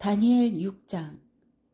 다니엘 6장.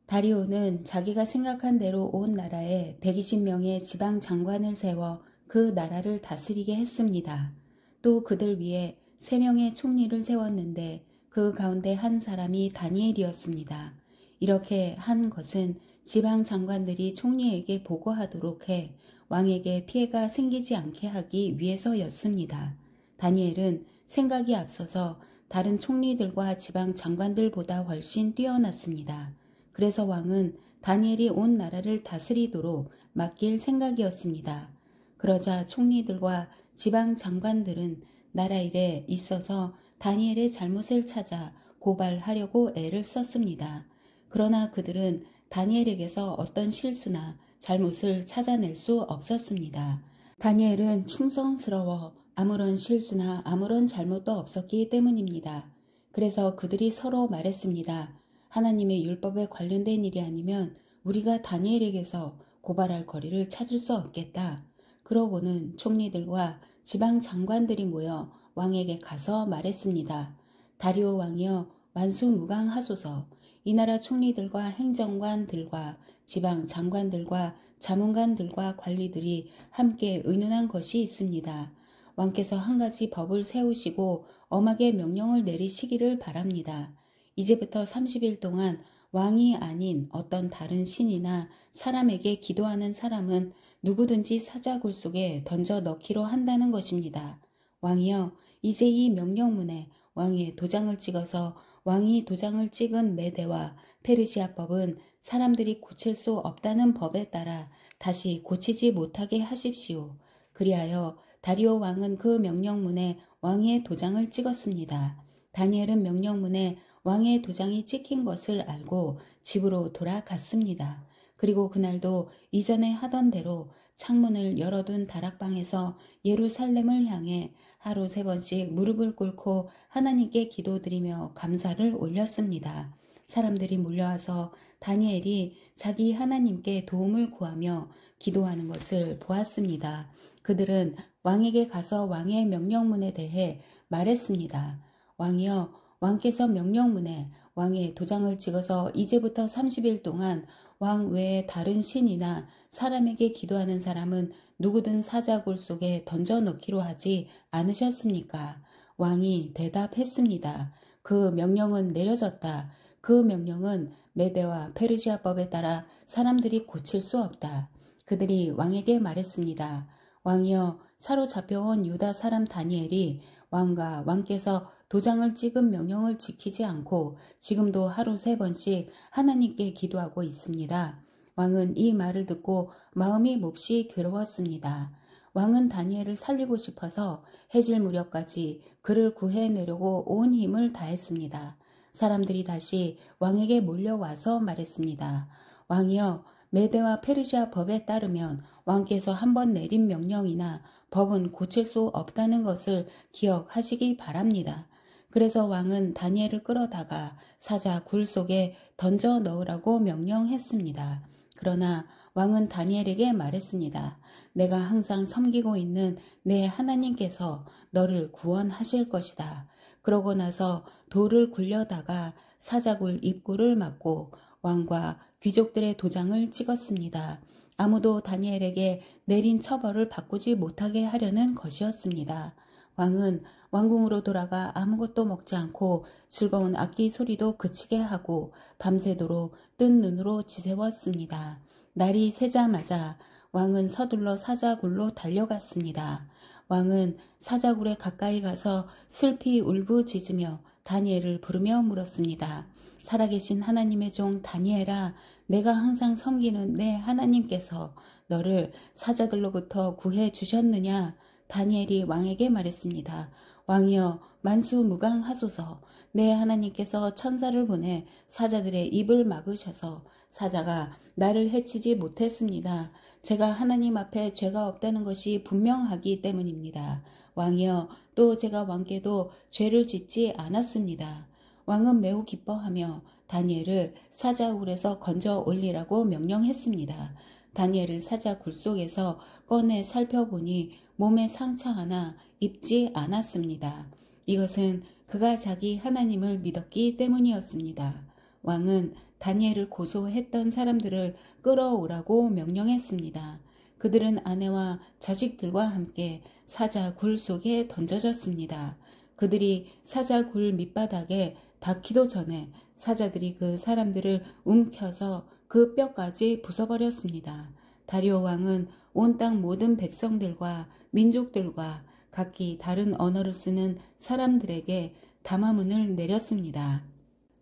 다리오는 자기가 생각한 대로 온 나라에 120명의 지방 장관을 세워 그 나라를 다스리게 했습니다. 또 그들 위에 3명의 총리를 세웠는데 그 가운데 한 사람이 다니엘이었습니다. 이렇게 한 것은 지방 장관들이 총리에게 보고하도록 해 왕에게 피해가 생기지 않게 하기 위해서였습니다. 다니엘은 생각이 앞서서 다른 총리들과 지방 장관들보다 훨씬 뛰어났습니다. 그래서 왕은 다니엘이 온 나라를 다스리도록 맡길 생각이었습니다. 그러자 총리들과 지방 장관들은 나라 일에 있어서 다니엘의 잘못을 찾아 고발하려고 애를 썼습니다. 그러나 그들은 다니엘에게서 어떤 실수나 잘못을 찾아낼 수 없었습니다. 다니엘은 충성스러워 아무런 실수나 아무런 잘못도 없었기 때문입니다. 그래서 그들이 서로 말했습니다. 하나님의 율법에 관련된 일이 아니면 우리가 다니엘에게서 고발할 거리를 찾을 수 없겠다. 그러고는 총리들과 지방 장관들이 모여 왕에게 가서 말했습니다. 다리오 왕이여 만수무강하소서. 이 나라 총리들과 행정관들과 지방 장관들과 자문관들과 관리들이 함께 의논한 것이 있습니다. 왕께서 한 가지 법을 세우시고 엄하게 명령을 내리시기를 바랍니다. 이제부터 30일 동안 왕이 아닌 어떤 다른 신이나 사람에게 기도하는 사람은 누구든지 사자굴 속에 던져 넣기로 한다는 것입니다. 왕이여, 이제 이 명령문에 왕의 도장을 찍어서 왕이 도장을 찍은 메대와 페르시아법은 사람들이 고칠 수 없다는 법에 따라 다시 고치지 못하게 하십시오. 그리하여 다리오 왕은 그 명령문에 왕의 도장을 찍었습니다. 다니엘은 명령문에 왕의 도장이 찍힌 것을 알고 집으로 돌아갔습니다. 그리고 그날도 이전에 하던 대로 창문을 열어둔 다락방에서 예루살렘을 향해 하루 3번씩 무릎을 꿇고 하나님께 기도드리며 감사를 올렸습니다. 사람들이 몰려와서 다니엘이 자기 하나님께 도움을 구하며 기도하는 것을 보았습니다. 그들은 왕에게 가서 왕의 명령문에 대해 말했습니다. 왕이여, 왕께서 명령문에 왕의 도장을 찍어서 이제부터 30일 동안 왕 외에 다른 신이나 사람에게 기도하는 사람은 누구든 사자굴 속에 던져넣기로 하지 않으셨습니까? 왕이 대답했습니다. 그 명령은 내려졌다. 그 명령은 메대와 페르시아법에 따라 사람들이 고칠 수 없다. 그들이 왕에게 말했습니다. 왕이여, 사로잡혀온 유다 사람 다니엘이 왕과 왕께서 도장을 찍은 명령을 지키지 않고 지금도 하루 3번씩 하나님께 기도하고 있습니다. 왕은 이 말을 듣고 마음이 몹시 괴로웠습니다. 왕은 다니엘을 살리고 싶어서 해질 무렵까지 그를 구해내려고 온 힘을 다했습니다. 사람들이 다시 왕에게 몰려와서 말했습니다. 왕이여, 메대와 페르시아 법에 따르면 왕께서 한번 내린 명령이나 법은 고칠 수 없다는 것을 기억하시기 바랍니다. 그래서 왕은 다니엘을 끌어다가 사자 굴 속에 던져 넣으라고 명령했습니다. 그러나 왕은 다니엘에게 말했습니다. 내가 항상 섬기고 있는 내 하나님께서 너를 구원하실 것이다. 그러고 나서 돌을 굴려다가 사자굴 입구를 막고 왕과 귀족들의 도장을 찍었습니다. 아무도 다니엘에게 내린 처벌을 바꾸지 못하게 하려는 것이었습니다. 왕은 왕궁으로 돌아가 아무것도 먹지 않고 즐거운 악기 소리도 그치게 하고 밤새도록 뜬 눈으로 지새웠습니다. 날이 새자마자 왕은 서둘러 사자굴로 달려갔습니다. 왕은 사자굴에 가까이 가서 슬피 울부짖으며 다니엘을 부르며 물었습니다. 살아계신 하나님의 종 다니엘아, 내가 항상 섬기는 내 하나님께서 너를 사자들로부터 구해 주셨느냐? 다니엘이 왕에게 말했습니다. 왕이여, 만수무강하소서. 내 하나님께서 천사를 보내 사자들의 입을 막으셔서 사자가 나를 해치지 못했습니다. 제가 하나님 앞에 죄가 없다는 것이 분명하기 때문입니다. 왕이여, 또 제가 왕께도 죄를 짓지 않았습니다. 왕은 매우 기뻐하며 다니엘을 사자굴에서 건져 올리라고 명령했습니다. 다니엘을 사자굴 속에서 꺼내 살펴보니 몸에 상처 하나 입지 않았습니다. 이것은 그가 자기 하나님을 믿었기 때문이었습니다. 왕은 다니엘을 고소했던 사람들을 끌어오라고 명령했습니다. 그들은 아내와 자식들과 함께 사자 굴 속에 던져졌습니다. 그들이 사자 굴 밑바닥에 닿기도 전에 사자들이 그 사람들을 움켜서 그 뼈까지 부숴버렸습니다. 다리오 왕은 온 땅 모든 백성들과 민족들과 각기 다른 언어를 쓰는 사람들에게 담화문을 내렸습니다.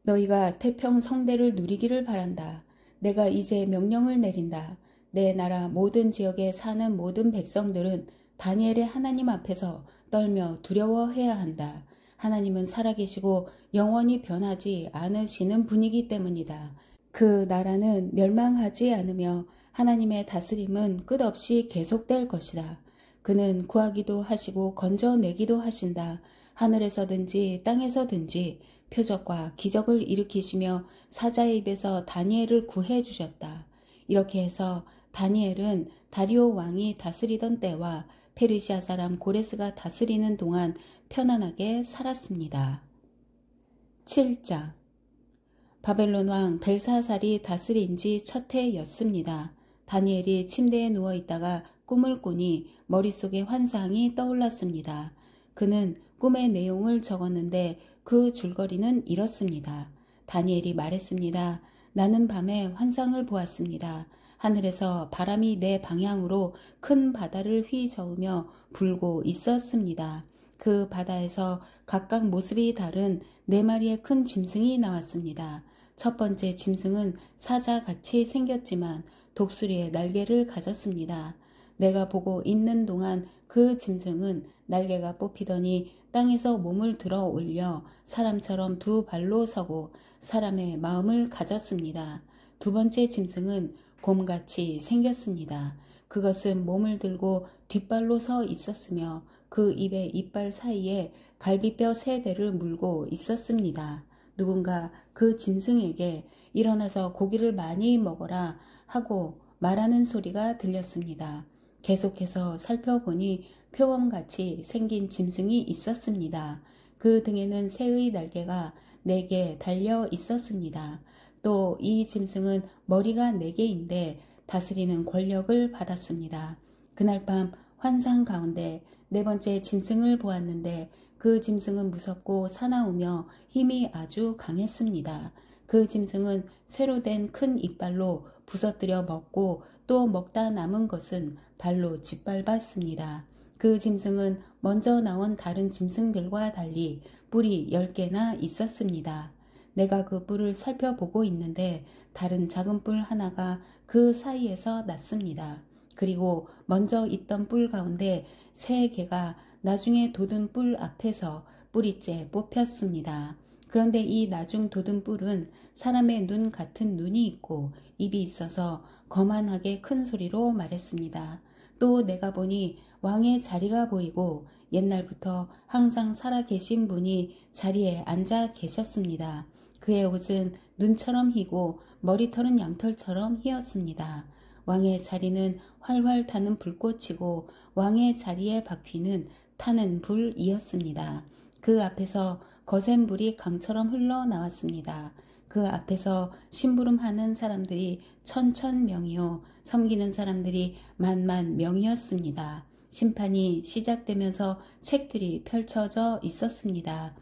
너희가 태평 성대를 누리기를 바란다. 내가 이제 명령을 내린다. 내 나라 모든 지역에 사는 모든 백성들은 다니엘의 하나님 앞에서 떨며 두려워해야 한다. 하나님은 살아계시고 영원히 변하지 않으시는 분이기 때문이다. 그 나라는 멸망하지 않으며 하나님의 다스림은 끝없이 계속될 것이다. 그는 구하기도 하시고 건져내기도 하신다. 하늘에서든지 땅에서든지 표적과 기적을 일으키시며 사자의 입에서 다니엘을 구해 주셨다. 이렇게 해서 다니엘은 다리오 왕이 다스리던 때와 페르시아 사람 고레스가 다스리는 동안 편안하게 살았습니다. 7장 바벨론 왕 벨사살이 다스린 지 첫 해였습니다. 다니엘이 침대에 누워 있다가 꿈을 꾸니 머릿속에 환상이 떠올랐습니다. 그는 꿈의 내용을 적었는데 그 줄거리는 이렇습니다. 다니엘이 말했습니다. 나는 밤에 환상을 보았습니다. 하늘에서 바람이 내 방향으로 큰 바다를 휘저으며 불고 있었습니다. 그 바다에서 각각 모습이 다른 4마리의 큰 짐승이 나왔습니다. 첫 번째 짐승은 사자같이 생겼지만 독수리의 날개를 가졌습니다. 내가 보고 있는 동안 그 짐승은 날개가 뽑히더니 땅에서 몸을 들어 올려 사람처럼 2발로 서고 사람의 마음을 가졌습니다. 두 번째 짐승은 곰같이 생겼습니다. 그것은 몸을 들고 뒷발로 서 있었으며 그 입의 이빨 사이에 갈비뼈 3대를 물고 있었습니다. 누군가 그 짐승에게 일어나서 고기를 많이 먹어라 하고 말하는 소리가 들렸습니다. 계속해서 살펴보니 표범같이 생긴 짐승이 있었습니다. 그 등에는 새의 날개가 4개 달려 있었습니다. 또 이 짐승은 머리가 4개인데 다스리는 권력을 받았습니다. 그날 밤 환상 가운데 4번째 짐승을 보았는데 그 짐승은 무섭고 사나우며 힘이 아주 강했습니다. 그 짐승은 쇠로 된 큰 이빨로 부서뜨려 먹고 또 먹다 남은 것은 발로 짓밟았습니다. 그 짐승은 먼저 나온 다른 짐승들과 달리 뿔이 10개나 있었습니다. 내가 그 뿔을 살펴보고 있는데 다른 작은 뿔 하나가 그 사이에서 났습니다. 그리고 먼저 있던 뿔 가운데 3개가 나중에 돋은 뿔 앞에서 뿌리째 뽑혔습니다. 그런데 이 나중 돋은 뿔은 사람의 눈 같은 눈이 있고 입이 있어서 거만하게 큰 소리로 말했습니다. 또 내가 보니 왕의 자리가 보이고 옛날부터 항상 살아계신 분이 자리에 앉아 계셨습니다. 그의 옷은 눈처럼 희고 머리털은 양털처럼 희었습니다. 왕의 자리는 활활 타는 불꽃이고 왕의 자리의 바퀴는 타는 불이었습니다. 그 앞에서 거센 불이 강처럼 흘러나왔습니다. 그 앞에서 심부름하는 사람들이 1000명이요 섬기는 사람들이 100,000명이었습니다. 심판이 시작되면서 책들이 펼쳐져 있었습니다.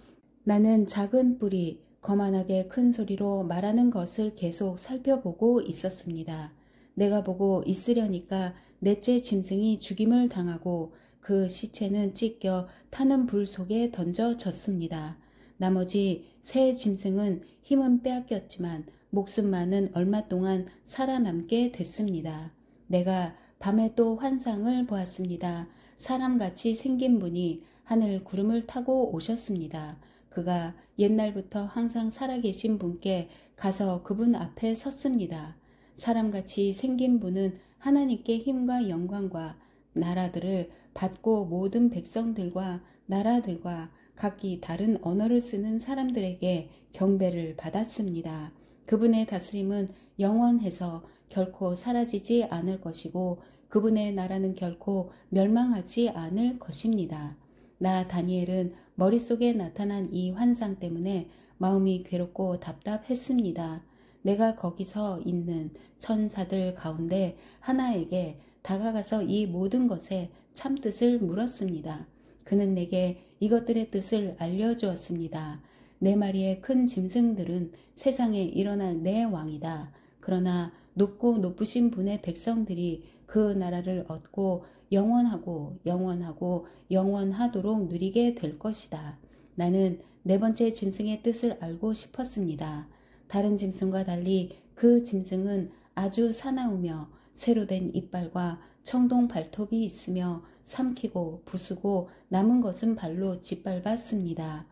나는 작은 뿔이 거만하게 큰 소리로 말하는 것을 계속 살펴보고 있었습니다. 내가 보고 있으려니까 넷째 짐승이 죽임을 당하고 그 시체는 찢겨 타는 불 속에 던져졌습니다. 나머지 3 짐승은 힘은 빼앗겼지만 목숨만은 얼마 동안 살아남게 됐습니다. 내가 밤에 또 환상을 보았습니다. 사람같이 생긴 분이 하늘 구름을 타고 오셨습니다. 그가 옛날부터 항상 살아계신 분께 가서 그분 앞에 섰습니다. 사람같이 생긴 분은 하나님께 힘과 영광과 나라들을 받고 모든 백성들과 나라들과 각기 다른 언어를 쓰는 사람들에게 경배를 받았습니다. 그분의 다스림은 영원해서 결코 사라지지 않을 것이고 그분의 나라는 결코 멸망하지 않을 것입니다. 나 다니엘은 머릿속에 나타난 이 환상 때문에 마음이 괴롭고 답답했습니다. 내가 거기서 있는 천사들 가운데 하나에게 다가가서 이 모든 것의 참뜻을 물었습니다. 그는 내게 이것들의 뜻을 알려주었습니다. 네 마리의 큰 짐승들은 세상에 일어날 내 왕이다. 그러나 높고 높으신 분의 백성들이 그 나라를 얻고 영원하고 영원하고 영원하도록 누리게 될 것이다. 나는 네 번째 짐승의 뜻을 알고 싶었습니다. 다른 짐승과 달리 그 짐승은 아주 사나우며 쇠로 된 이빨과 청동 발톱이 있으며 삼키고 부수고 남은 것은 발로 짓밟았습니다.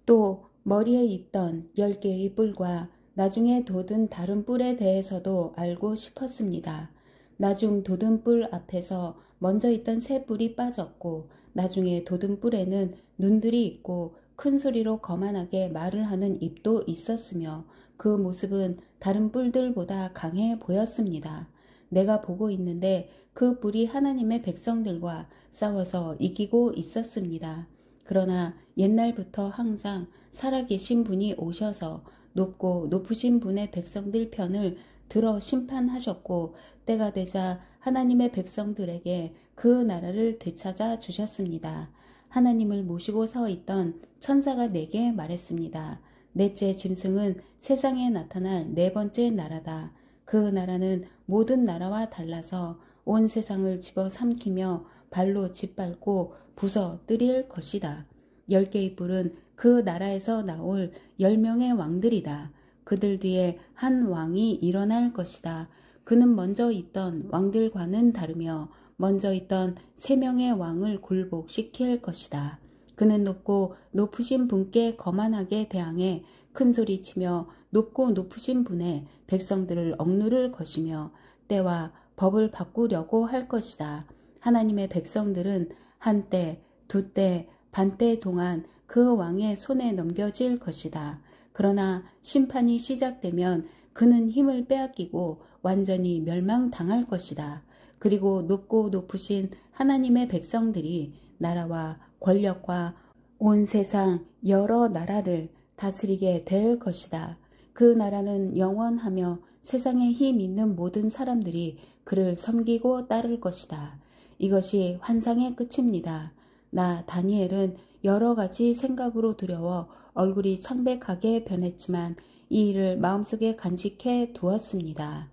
또 머리에 있던 10개의 뿔과 나중에 돋은 다른 뿔에 대해서도 알고 싶었습니다. 나중 돋은 뿔 앞에서 먼저 있던 새 뿔이 빠졌고 나중에 돋은 뿔에는 눈들이 있고 큰 소리로 거만하게 말을 하는 입도 있었으며 그 모습은 다른 뿔들보다 강해 보였습니다. 내가 보고 있는데 그 뿔이 하나님의 백성들과 싸워서 이기고 있었습니다. 그러나 옛날부터 항상 살아계신 분이 오셔서 높고 높으신 분의 백성들 편을 들어 심판하셨고 때가 되자 하나님의 백성들에게 그 나라를 되찾아 주셨습니다. 하나님을 모시고 서 있던 천사가 내게 말했습니다. 넷째 짐승은 세상에 나타날 네 번째 나라다. 그 나라는 모든 나라와 달라서 온 세상을 집어삼키며 발로 짓밟고 부서뜨릴 것이다. 10개의 뿔은 그 나라에서 나올 10명의 왕들이다. 그들 뒤에 한 왕이 일어날 것이다. 그는 먼저 있던 왕들과는 다르며 먼저 있던 3명의 왕을 굴복시킬 것이다. 그는 높고 높으신 분께 거만하게 대항해 큰 소리치며 높고 높으신 분의 백성들을 억누를 것이며 때와 법을 바꾸려고 할 것이다. 하나님의 백성들은 한때, 두때, 반때 동안 그 왕의 손에 넘겨질 것이다. 그러나 심판이 시작되면 그는 힘을 빼앗기고 완전히 멸망당할 것이다. 그리고 높고 높으신 하나님의 백성들이 나라와 권력과 온 세상 여러 나라를 다스리게 될 것이다. 그 나라는 영원하며 세상에 힘 있는 모든 사람들이 그를 섬기고 따를 것이다. 이것이 환상의 끝입니다. 나 다니엘은 여러 가지 생각으로 두려워 얼굴이 창백하게 변했지만 이 일을 마음속에 간직해 두었습니다.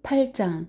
8장.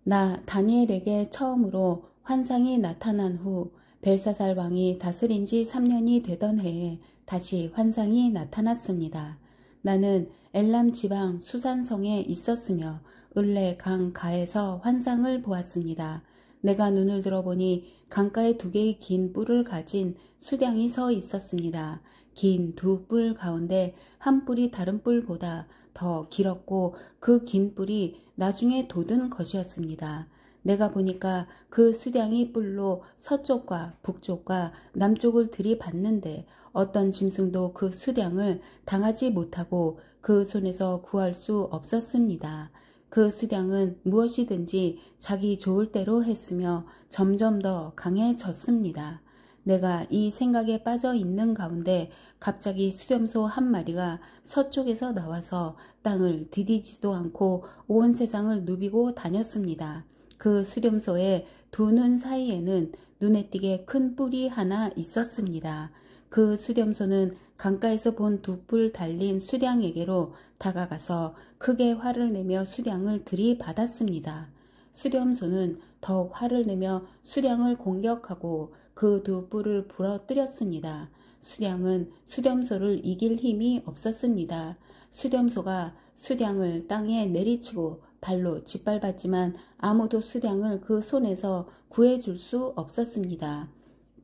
나 다니엘에게 처음으로 환상이 나타난 후 벨사살 왕이 다스린 지 3년이 되던 해에 다시 환상이 나타났습니다. 나는 엘람 지방 수산성에 있었으며 을레 강 가에서 환상을 보았습니다. 내가 눈을 들어보니 강가에 2개의 긴 뿔을 가진 수량이 서 있었습니다. 긴 2뿔 가운데 한 뿔이 다른 뿔보다 더 길었고 그 긴 뿔이 나중에 돋은 것이었습니다. 내가 보니까 그 수량이 뿔로 서쪽과 북쪽과 남쪽을 들이받는데 어떤 짐승도 그 수량을 당하지 못하고 그 손에서 구할 수 없었습니다. 그 수량은 무엇이든지 자기 좋을 대로 했으며 점점 더 강해졌습니다. 내가 이 생각에 빠져 있는 가운데 갑자기 수렴소 한 마리가 서쪽에서 나와서 땅을 디디지도 않고 온 세상을 누비고 다녔습니다. 그 수렴소의 2눈 사이에는 눈에 띄게 큰 뿔이 하나 있었습니다. 그 수렴소는 강가에서 본 2뿔 달린 수량에게로 다가가서 크게 화를 내며 수량을 들이받았습니다. 수렴소는 더욱 화를 내며 수량을 공격하고 그 2뿔을 부러뜨렸습니다. 수량은 수렴소를 이길 힘이 없었습니다. 수렴소가 수량을 땅에 내리치고 발로 짓밟았지만 아무도 수량을 그 손에서 구해줄 수 없었습니다.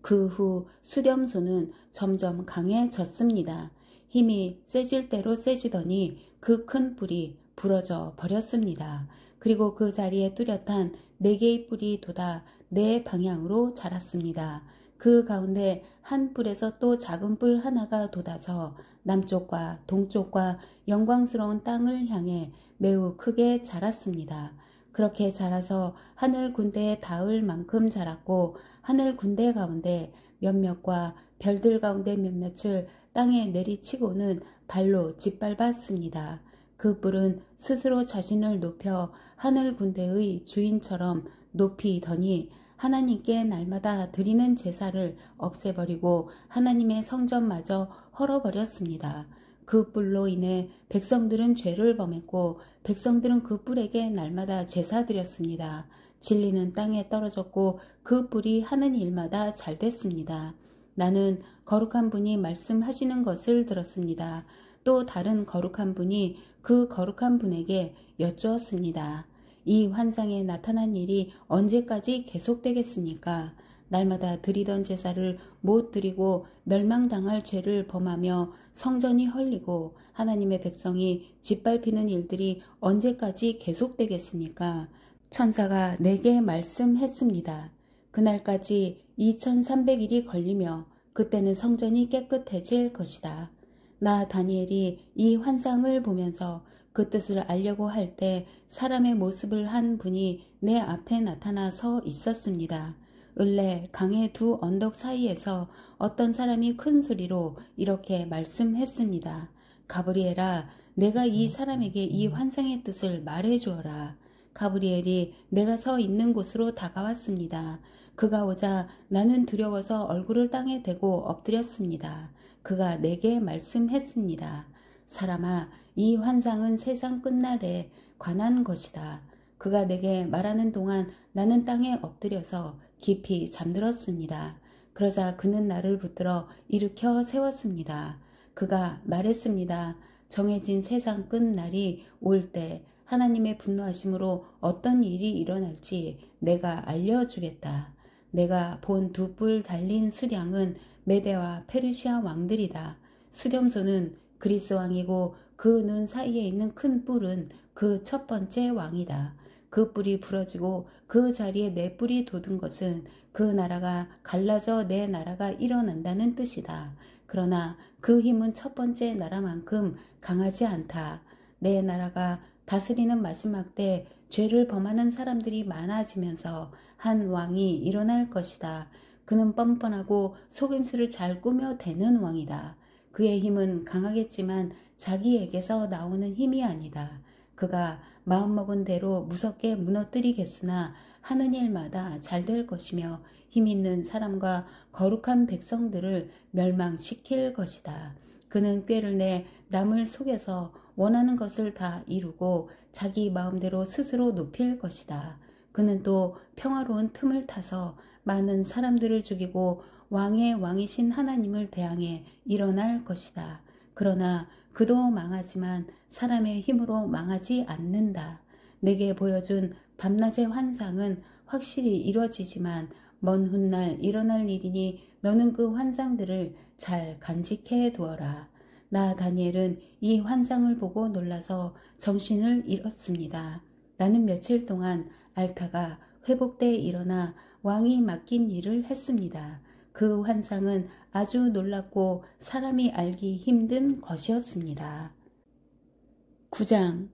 그 후 수렴소는 점점 강해졌습니다. 힘이 세질 대로 세지더니 그 큰 뿔이 부러져 버렸습니다. 그리고 그 자리에 뚜렷한 4개의 뿔이 돋아 4방향으로 자랐습니다. 그 가운데 한 뿔에서 또 작은 뿔 하나가 돋아서 남쪽과 동쪽과 영광스러운 땅을 향해 매우 크게 자랐습니다. 그렇게 자라서 하늘 군대에 닿을 만큼 자랐고 하늘 군대 가운데 몇몇과 별들 가운데 몇몇을 땅에 내리치고는 발로 짓밟았습니다. 그 뿔은 스스로 자신을 높여 하늘 군대의 주인처럼 높이 더니 하나님께 날마다 드리는 제사를 없애버리고 하나님의 성전마저 헐어버렸습니다. 그 뿔로 인해 백성들은 죄를 범했고 백성들은 그 뿔에게 날마다 제사 드렸습니다. 진리는 땅에 떨어졌고 그 뿔이 하는 일마다 잘 됐습니다. 나는 거룩한 분이 말씀하시는 것을 들었습니다. 또 다른 거룩한 분이 그 거룩한 분에게 여쭈었습니다. 이 환상에 나타난 일이 언제까지 계속되겠습니까? 날마다 드리던 제사를 못 드리고 멸망당할 죄를 범하며 성전이 헐리고 하나님의 백성이 짓밟히는 일들이 언제까지 계속되겠습니까? 천사가 내게 말씀했습니다. 그날까지 2300일이 걸리며 그때는 성전이 깨끗해질 것이다. 나 다니엘이 이 환상을 보면서 그 뜻을 알려고 할 때 사람의 모습을 한 분이 내 앞에 나타나 서 있었습니다. 을레 강의 두 언덕 사이에서 어떤 사람이 큰 소리로 이렇게 말씀했습니다. 가브리엘아, 내가 이 사람에게 이 환상의 뜻을 말해주어라. 가브리엘이 내가 서 있는 곳으로 다가왔습니다. 그가 오자 나는 두려워서 얼굴을 땅에 대고 엎드렸습니다. 그가 내게 말씀했습니다. 사람아, 이 환상은 세상 끝날에 관한 것이다. 그가 내게 말하는 동안 나는 땅에 엎드려서 깊이 잠들었습니다. 그러자 그는 나를 붙들어 일으켜 세웠습니다. 그가 말했습니다. 정해진 세상 끝날이 올 때 하나님의 분노하심으로 어떤 일이 일어날지 내가 알려주겠다. 내가 본 두 뿔 달린 수량은 메대와 페르시아 왕들이다. 수렴소는 그리스 왕이고 그 눈 사이에 있는 큰 뿔은 그 첫 번째 왕이다. 그 뿔이 부러지고 그 자리에 내 뿔이 돋은 것은 그 나라가 갈라져 내 나라가 일어난다는 뜻이다. 그러나 그 힘은 첫 번째 나라만큼 강하지 않다. 내 나라가 다스리는 마지막 때 죄를 범하는 사람들이 많아지면서 한 왕이 일어날 것이다. 그는 뻔뻔하고 속임수를 잘 꾸며대는 왕이다. 그의 힘은 강하겠지만 자기에게서 나오는 힘이 아니다. 그가 마음먹은 대로 무섭게 무너뜨리겠으나 하는 일마다 잘 될 것이며 힘 있는 사람과 거룩한 백성들을 멸망시킬 것이다. 그는 꾀를 내 남을 속여서 원하는 것을 다 이루고 자기 마음대로 스스로 높일 것이다. 그는 또 평화로운 틈을 타서 많은 사람들을 죽이고 왕의 왕이신 하나님을 대항해 일어날 것이다. 그러나 그도 망하지만 사람의 힘으로 망하지 않는다. 내게 보여준 밤낮의 환상은 확실히 이루어지지만 먼 훗날 일어날 일이니 너는 그 환상들을 잘 간직해 두어라. 나 다니엘은 이 환상을 보고 놀라서 정신을 잃었습니다. 나는 며칠 동안 알타가 회복돼 일어나 왕이 맡긴 일을 했습니다. 그 환상은 아주 놀랍고 사람이 알기 힘든 것이었습니다. 9장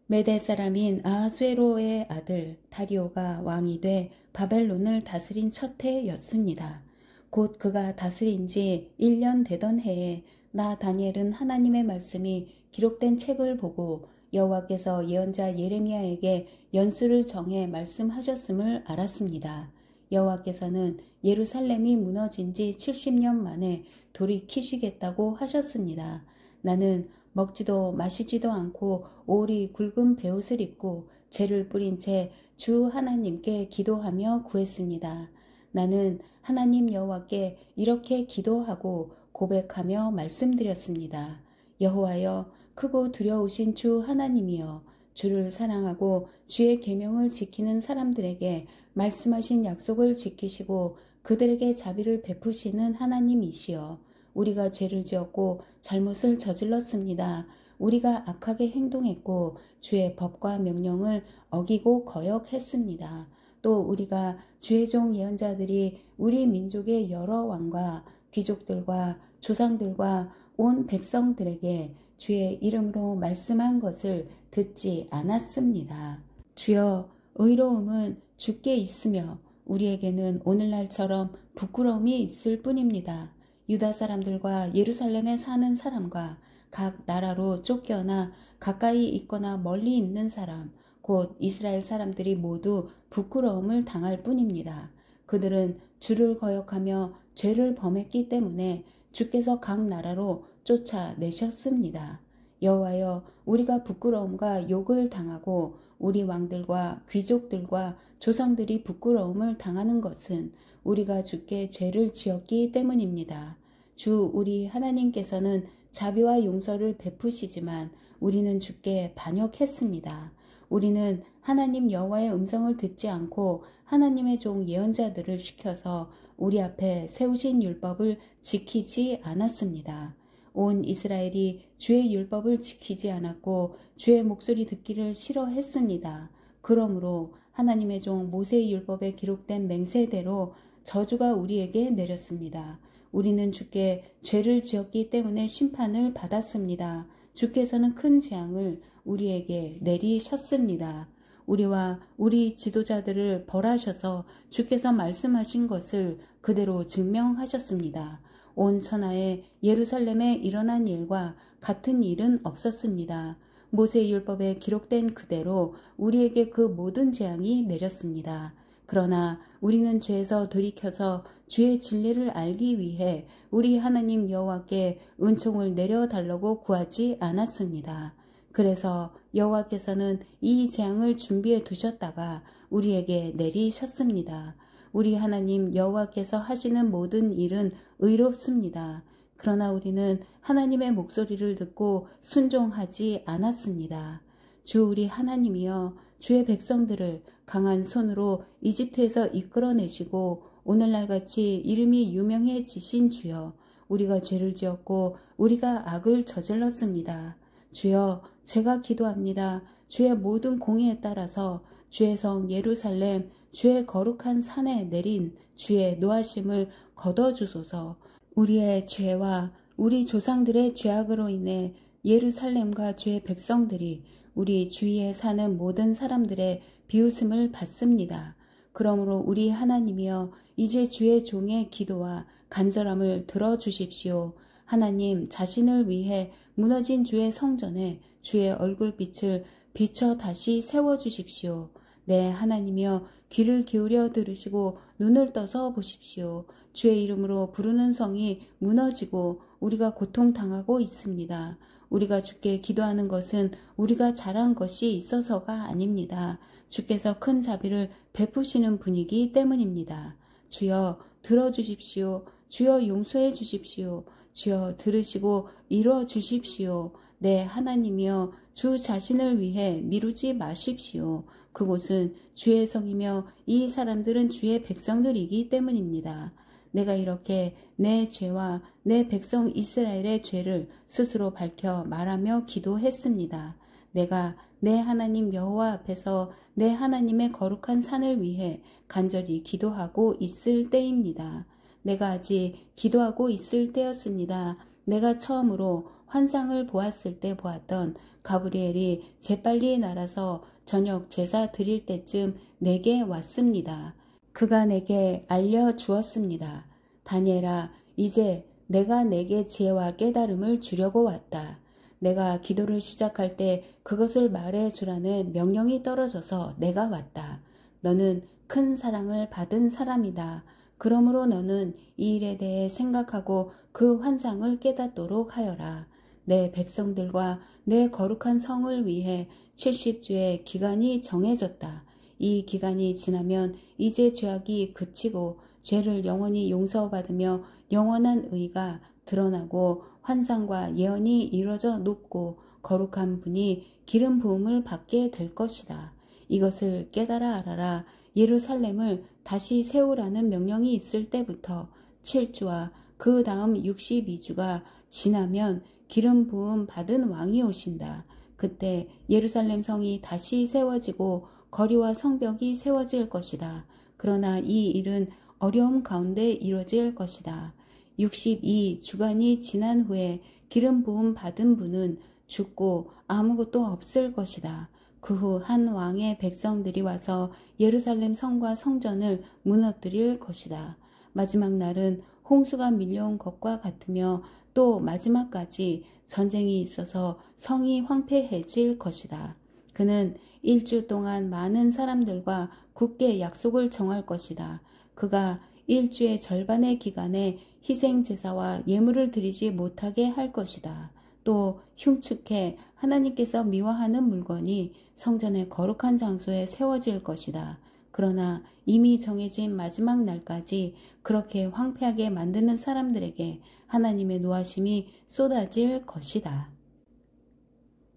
메대 사람인 아하수에로의 아들 다리오가 왕이 돼 바벨론을 다스린 첫 해였습니다. 곧 그가 다스린 지 1년 되던 해에 나 다니엘은 하나님의 말씀이 기록된 책을 보고 여호와께서 예언자 예레미야에게 연수를 정해 말씀하셨음을 알았습니다. 여호와께서는 예루살렘이 무너진 지 70년 만에 돌이키시겠다고 하셨습니다. 나는 먹지도 마시지도 않고 오리 굵은 베옷을 입고 재를 뿌린 채 주 하나님께 기도하며 구했습니다. 나는 하나님 여호와께 이렇게 기도하고 고백하며 말씀드렸습니다. 여호와여, 크고 두려우신 주 하나님이여, 주를 사랑하고 주의 계명을 지키는 사람들에게 말씀하신 약속을 지키시고 그들에게 자비를 베푸시는 하나님이시여, 우리가 죄를 지었고 잘못을 저질렀습니다. 우리가 악하게 행동했고 주의 법과 명령을 어기고 거역했습니다. 또 우리가 주의 종 예언자들이 우리 민족의 여러 왕과 귀족들과 조상들과 온 백성들에게 주의 이름으로 말씀한 것을 듣지 않았습니다. 주여, 의로움은 주께 있으며 우리에게는 오늘날처럼 부끄러움이 있을 뿐입니다. 유다 사람들과 예루살렘에 사는 사람과 각 나라로 쫓겨나 가까이 있거나 멀리 있는 사람, 곧 이스라엘 사람들이 모두 부끄러움을 당할 뿐입니다. 그들은 주를 거역하며 죄를 범했기 때문에 주께서 각 나라로 쫓아내셨습니다. 여호와여, 우리가 부끄러움과 욕을 당하고 우리 왕들과 귀족들과 조상들이 부끄러움을 당하는 것은 우리가 주께 죄를 지었기 때문입니다. 주 우리 하나님께서는 자비와 용서를 베푸시지만 우리는 주께 반역했습니다. 우리는 하나님 여호와의 음성을 듣지 않고 하나님의 종 예언자들을 시켜서 우리 앞에 세우신 율법을 지키지 않았습니다. 온 이스라엘이 주의 율법을 지키지 않았고 주의 목소리 듣기를 싫어했습니다. 그러므로 하나님의 종 모세의 율법에 기록된 맹세대로 저주가 우리에게 내렸습니다. 우리는 주께 죄를 지었기 때문에 심판을 받았습니다. 주께서는 큰 재앙을 우리에게 내리셨습니다. 우리와 우리 지도자들을 벌하셔서 주께서 말씀하신 것을 그대로 증명하셨습니다. 온 천하에 예루살렘에 일어난 일과 같은 일은 없었습니다. 모세의 율법에 기록된 그대로 우리에게 그 모든 재앙이 내렸습니다. 그러나 우리는 죄에서 돌이켜서 주의 진리를 알기 위해 우리 하나님 여호와께 은총을 내려달라고 구하지 않았습니다. 그래서 여호와께서는 이 재앙을 준비해 두셨다가 우리에게 내리셨습니다. 우리 하나님 여호와께서 하시는 모든 일은 의롭습니다. 그러나 우리는 하나님의 목소리를 듣고 순종하지 않았습니다. 주 우리 하나님이여, 주의 백성들을 강한 손으로 이집트에서 이끌어내시고 오늘날같이 이름이 유명해지신 주여, 우리가 죄를 지었고 우리가 악을 저질렀습니다. 주여, 제가 기도합니다. 주의 모든 공의에 따라서 주의 성 예루살렘, 주의 거룩한 산에 내린 주의 노하심을 거둬주소서. 우리의 죄와 우리 조상들의 죄악으로 인해 예루살렘과 주의 백성들이 우리 주위에 사는 모든 사람들의 비웃음을 받습니다. 그러므로 우리 하나님이여, 이제 주의 종의 기도와 간절함을 들어주십시오. 하나님, 자신을 위해 무너진 주의 성전에 주의 얼굴빛을 비춰 다시 세워주십시오. 네, 하나님이여, 귀를 기울여 들으시고 눈을 떠서 보십시오. 주의 이름으로 부르는 성이 무너지고 우리가 고통당하고 있습니다. 우리가 주께 기도하는 것은 우리가 잘한 것이 있어서가 아닙니다. 주께서 큰 자비를 베푸시는 분이기 때문입니다. 주여, 들어주십시오. 주여, 용서해 주십시오. 주여, 들으시고 이루어 주십시오. 네, 하나님이여, 주 자신을 위해 미루지 마십시오. 그곳은 주의 성이며 이 사람들은 주의 백성들이기 때문입니다. 내가 이렇게 내 죄와 내 백성 이스라엘의 죄를 스스로 밝혀 말하며 기도했습니다. 내가 내 하나님 여호와 앞에서 내 하나님의 거룩한 산을 위해 간절히 기도하고 있을 때입니다. 내가 아직 기도하고 있을 때였습니다. 내가 처음으로 환상을 보았을 때 보았던 가브리엘이 재빨리 날아서 저녁 제사 드릴 때쯤 내게 왔습니다. 그가 내게 알려주었습니다. 다니엘아, 이제 내가 내게 지혜와 깨달음을 주려고 왔다. 내가 기도를 시작할 때 그것을 말해주라는 명령이 떨어져서 내가 왔다. 너는 큰 사랑을 받은 사람이다. 그러므로 너는 이 일에 대해 생각하고 그 환상을 깨닫도록 하여라. 내 백성들과 내 거룩한 성을 위해 70주의 기간이 정해졌다. 이 기간이 지나면 이제 죄악이 그치고 죄를 영원히 용서받으며 영원한 의가 드러나고 환상과 예언이 이루어져 높고 거룩한 분이 기름 부음을 받게 될 것이다. 이것을 깨달아 알아라. 예루살렘을 다시 세우라는 명령이 있을 때부터 7주와 그 다음 62주가 지나면 기름 부음 받은 왕이 오신다. 그때 예루살렘 성이 다시 세워지고 거리와 성벽이 세워질 것이다. 그러나 이 일은 어려움 가운데 이루어질 것이다. 62주간이 지난 후에 기름 부음 받은 분은 죽고 아무것도 없을 것이다. 그 후 한 왕의 백성들이 와서 예루살렘 성과 성전을 무너뜨릴 것이다. 마지막 날은 홍수가 밀려온 것과 같으며 또 마지막까지 전쟁이 있어서 성이 황폐해질 것이다. 그는 1주 동안 많은 사람들과 굳게 약속을 정할 것이다. 그가 1주의 절반의 기간에 희생제사와 예물을 드리지 못하게 할 것이다. 또 흉측해 하나님께서 미워하는 물건이 성전의 거룩한 장소에 세워질 것이다. 그러나 이미 정해진 마지막 날까지 그렇게 황폐하게 만드는 사람들에게 하나님의 노하심이 쏟아질 것이다.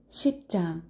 10장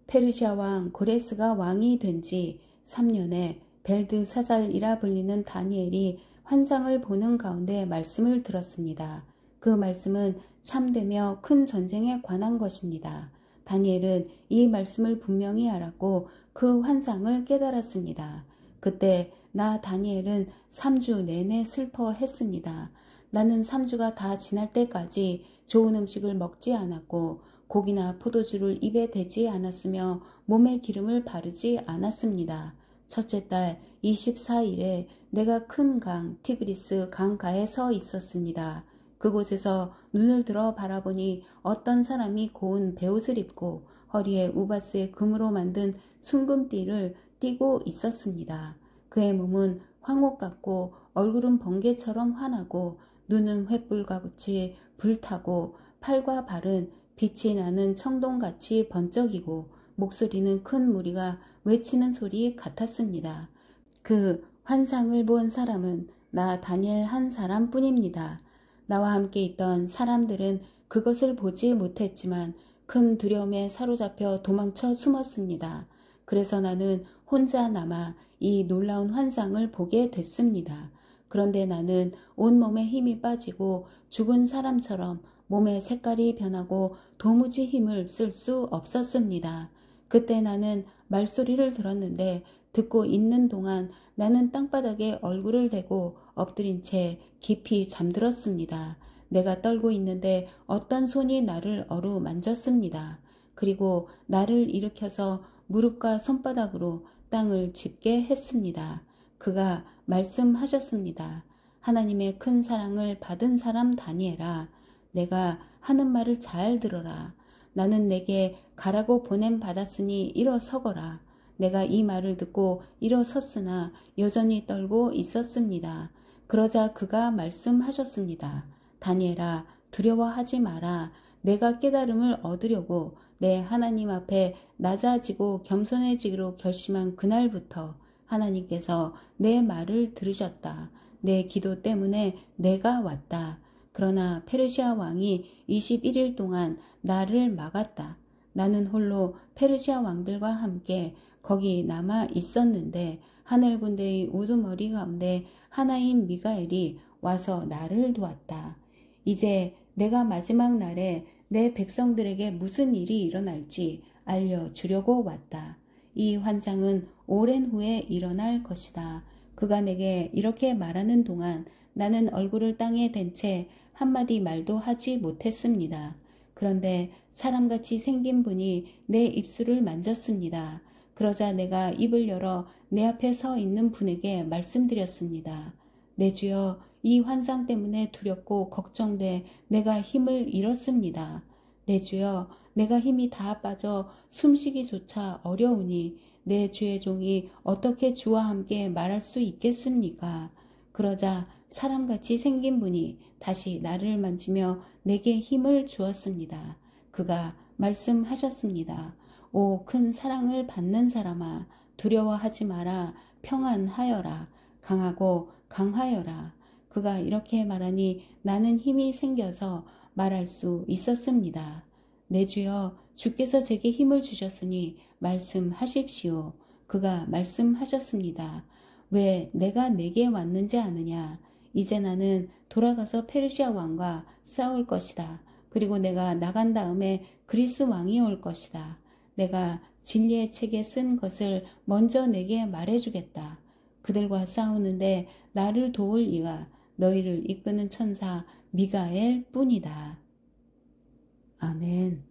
페르시아 왕 고레스가 왕이 된 지 3년에 벨드사살이라 불리는 다니엘이 환상을 보는 가운데 말씀을 들었습니다. 그 말씀은 참되며 큰 전쟁에 관한 것입니다. 다니엘은 이 말씀을 분명히 알았고 그 환상을 깨달았습니다. 그때 나 다니엘은 3주 내내 슬퍼했습니다. 나는 3주가 다 지날 때까지 좋은 음식을 먹지 않았고 고기나 포도주를 입에 대지 않았으며 몸에 기름을 바르지 않았습니다. 첫째 달 24일에 내가 큰 강 티그리스 강가에 서 있었습니다. 그곳에서 눈을 들어 바라보니 어떤 사람이 고운 베옷을 입고 허리에 우바스의 금으로 만든 순금띠를 띠고 있었습니다. 그의 몸은 황옥 같고 얼굴은 번개처럼 환하고 눈은 횃불같이 불타고 팔과 발은 빛이 나는 청동같이 번쩍이고 목소리는 큰 무리가 외치는 소리 같았습니다. 그 환상을 본 사람은 나 다니엘 한 사람뿐입니다. 나와 함께 있던 사람들은 그것을 보지 못했지만 큰 두려움에 사로잡혀 도망쳐 숨었습니다. 그래서 나는 혼자 남아 이 놀라운 환상을 보게 됐습니다. 그런데 나는 온몸에 힘이 빠지고 죽은 사람처럼 몸의 색깔이 변하고 도무지 힘을 쓸 수 없었습니다. 그때 나는 말소리를 들었는데 듣고 있는 동안 나는 땅바닥에 얼굴을 대고 엎드린 채 깊이 잠들었습니다. 내가 떨고 있는데 어떤 손이 나를 어루만졌습니다. 그리고 나를 일으켜서 무릎과 손바닥으로 땅을 짚게 했습니다. 그가 말씀하셨습니다. 하나님의 큰 사랑을 받은 사람 다니엘아, 내가 하는 말을 잘 들어라. 나는 내게 가라고 보냄 받았으니 일어서거라. 내가 이 말을 듣고 일어섰으나 여전히 떨고 있었습니다. 그러자 그가 말씀하셨습니다. 다니엘아, 두려워하지 마라. 내가 깨달음을 얻으려고 내 하나님 앞에 낮아지고 겸손해지기로 결심한 그날부터 하나님께서 내 말을 들으셨다. 내 기도 때문에 내가 왔다. 그러나 페르시아 왕이 21일 동안 나를 막았다. 나는 홀로 페르시아 왕들과 함께 거기 남아 있었는데 하늘 군대의 우두머리 가운데 하나인 미가엘이 와서 나를 도왔다. 이제 내가 마지막 날에 내 백성들에게 무슨 일이 일어날지 알려주려고 왔다. 이 환상은 오랜 후에 일어날 것이다. 그가 내게 이렇게 말하는 동안 나는 얼굴을 땅에 댄 채 한마디 말도 하지 못했습니다. 그런데 사람같이 생긴 분이 내 입술을 만졌습니다. 그러자 내가 입을 열어 내 앞에 서 있는 분에게 말씀드렸습니다. 내 주여, 이 환상 때문에 두렵고 걱정돼 내가 힘을 잃었습니다. 내 주여, 내가 힘이 다 빠져 숨쉬기조차 어려우니 내 주의 종이 어떻게 주와 함께 말할 수 있겠습니까? 그러자 사람같이 생긴 분이 다시 나를 만지며 내게 힘을 주었습니다. 그가 말씀하셨습니다. 오, 큰 사랑을 받는 사람아, 두려워하지 마라. 평안하여라. 강하고 강하여라. 그가 이렇게 말하니 나는 힘이 생겨서 말할 수 있었습니다. 내 주여, 주께서 제게 힘을 주셨으니 말씀하십시오. 그가 말씀하셨습니다. 왜 내가 내게 왔는지 아느냐? 이제 나는 돌아가서 페르시아 왕과 싸울 것이다. 그리고 내가 나간 다음에 그리스 왕이 올 것이다. 내가 진리의 책에 쓴 것을 먼저 내게 말해주겠다. 그들과 싸우는데 나를 도울 이가 너희를 이끄는 천사 미가엘 뿐이다. 아멘.